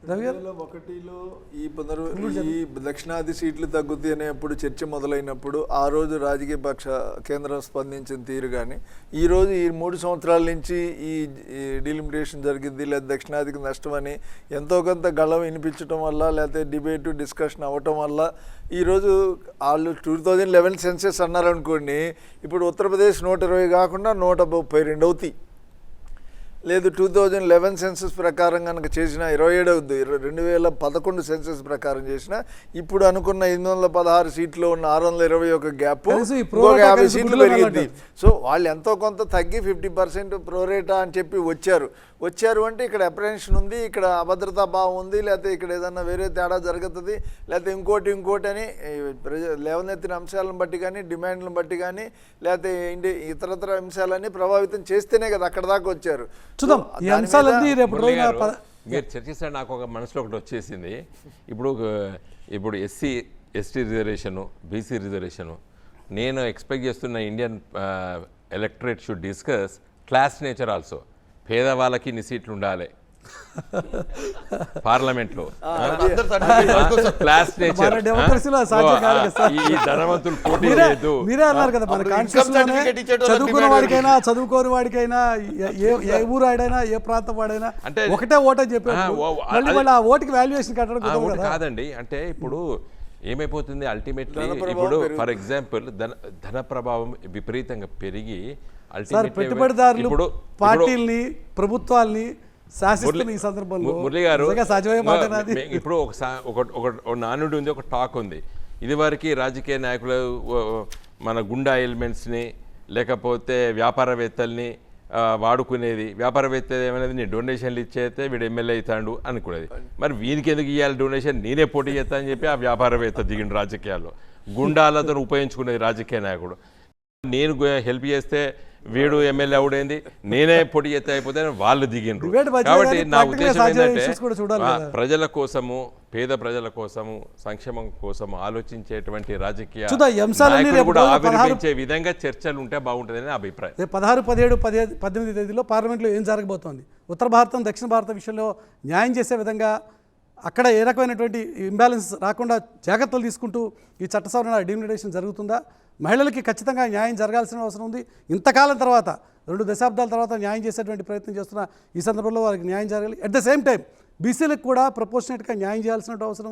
2001లో ఈ దక్షిణాది సీట్లు తగ్గుతాయి అనేప్పుడు చర్చ మొదలైనప్పుడు ఆ రోజు రాజకీయ పక్ష కేంద్రం స్పందించిన తీరు కానీ ఈరోజు ఈ 3 సంవత్సరాల నుంచి ఈ డిలిమిటేషన్ జరిగింది లేదా దక్షిణాదికి నష్టం అని ఎంతో కొంత గళం వినిపించడం వల్ల లేకపోతే డిబేటు డిస్కషన్ అవ్వటం వల్ల ఈరోజు వాళ్ళు 2011 సెన్సెస్ అన్నారనుకోండి, ఇప్పుడు ఉత్తరప్రదేశ్ 120 కాకుండా 132 అవుతాయి. లేదు 2011 సెన్సస్ ప్రకారం కనుక చేసిన 27 అవుద్ది, 2011 సెన్సస్ ప్రకారం చేసిన ఇప్పుడు అనుకున్న 816 సీట్లు ఉన్న 621 గ్యాప్ ఇంకొక 50 సీట్లు పెరిగింది. సో వాళ్ళు ఎంతో కొంత తగ్గి 50% ప్రోరేటా అని చెప్పి వచ్చారు అంటే ఇక్కడ అప్రహెన్షన్ ఉంది, ఇక్కడ అభద్రతా భావం ఉంది, లేకపోతే ఇక్కడ ఏదన్నా వేరే తేడా జరుగుతుంది, లేకపోతే ఇంకోటి అని లేవనెత్తిన అంశాలను బట్టి కానీ డిమాండ్లను బట్టి కానీ లేకపోతే ఇతరతర అంశాలన్నీ ప్రభావితం చేస్తేనే కదా అక్కడ దాకా వచ్చారు. చూద్దాం ఈ అంశాలన్నీ రేపు మీరు చర్చిస్తే నాకు ఒక మనసులో ఒకటి వచ్చేసింది. ఇప్పుడు ఎస్టీ రిజర్వేషను, బీసీ రిజర్వేషను, నేను ఎక్స్పెక్ట్ చేస్తున్న Indian electorate should discuss class nature also. పేదవాళ్ళకి ఇన్ని సీట్లు ఉండాలి పార్లమెంట్లో, క్లాస్ నేచర్. ఈ ధనవంతులు పోటీ లేదు. మీరే అన్నారు కదా మన చదువుకున్న వాడికైనా చదువుకోని వాడికైనా ఏ ఊరు ఆడైనా ఏ ప్రాంతం వాడైనా అంటే ఒకటే ఓటు అని చెప్పి ఆ ఓటుకి వాల్యుయేషన్ కట్టడం కాదండి. అంటే ఇప్పుడు ఏమైపోతుంది అల్టిమేట్లీ, ఇప్పుడు ఫర్ ఎగ్జాంపుల్ ధన ప్రభావం విపరీతంగా పెరిగి పెట్టుబడిదారులు పార్టీల్ని ప్రభుత్వాల్ని శాసిస్తున్న ఈ సందర్భంలో మురళి గారు ఇప్పుడు ఒక నానుడి ఉంది, ఒక టాక్ ఉంది. ఇదివరకు రాజకీయ నాయకులు మన గుండా ఎలిమెంట్స్ని లేకపోతే వ్యాపారవేత్తల్ని వాడుకునేది. వ్యాపారవేత్త ఏమనేది నీ డొనేషన్లు ఇచ్చేస్తే వీడు ఎమ్మెల్యే అవుతాడు అనుకునేది. మరి వీనికి ఎందుకు ఇవ్వాలి డొనేషన్, నేనే పోటీ చేస్తా అని చెప్పి ఆ వ్యాపారవేత్త దిగిండు రాజకీయాల్లో. గుండాలతో ఉపయోగించుకునేది రాజకీయ నాయకుడు. నేను హెల్ప్ చేస్తే వీడు ఎమ్మెల్యే అవుడైంది, నేనే పోటీ చేస్తే అయిపోతే వాళ్ళు దిగిండ్రు. కాబట్టి నా ఉద్దేశం ఏంటంటే ప్రజల కోసము, పేద ప్రజల కోసము, సంక్షేమం కోసము ఆలోచించేటువంటి రాజకీయ నాయకులు కూడా ఆవిర్భవించే విధంగా చర్చలు ఉంటే బాగుంటుందని నా అభిప్రాయం. 16, 17, 18 తేదీలో పార్లమెంట్లో ఏం జరగబోతోంది, ఉత్తర భారతం దక్షిణ భారతం విషయంలో న్యాయం చేసే విధంగా అక్కడ ఏ రకమైనటువంటి ఇంబ్యాలెన్స్ రాకుండా జాగ్రత్తలు తీసుకుంటూ ఈ చట్ట సవరణ డిలిమిటేషన్ జరుగుతుందా, మహిళలకి ఖచ్చితంగా న్యాయం జరగాల్సిన అవసరం ఉంది. ఇంతకాలం తర్వాత 2 దశాబ్దాల తర్వాత న్యాయం చేసేటువంటి ప్రయత్నం చేస్తున్న ఈ సందర్భంలో వారికి న్యాయం జరగాలి. అట్ ద సేమ్ టైం బీసీలకు కూడా ప్రపోర్షనేట్గా న్యాయం చేయాల్సిన అవసరం ఉంది.